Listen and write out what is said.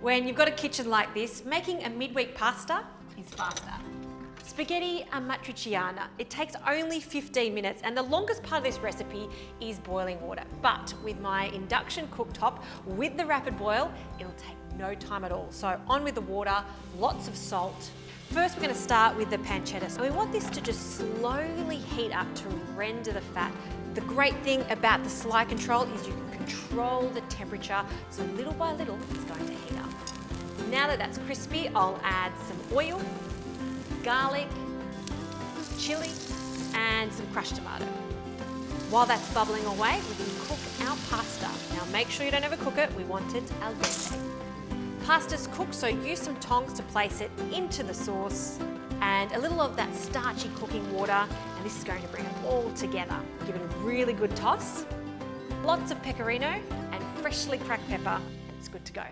When you've got a kitchen like this, making a midweek pasta is faster. Spaghetti Amatriciana. It takes only 15 minutes, and the longest part of this recipe is boiling water. But with my Induction cooktop, with the rapid boil, it'll take no time at all. So on with the water, lots of salt. First, we're going to start with the pancetta. So we want this to just slowly heat up to render the fat. The great thing about the slide control is you can control the temperature, so little by little, it's going to heat up. Now that that's crispy, I'll add some oil, garlic, chili, and some crushed tomato. While that's bubbling away, we can cook our pasta. Now make sure you don't overcook it, we want it al dente. Pasta's cooked, so use some tongs to place it into the sauce and a little of that starchy cooking water, and this is going to bring it all together. Give it a really good toss. Lots of pecorino and freshly cracked pepper, and it's good to go.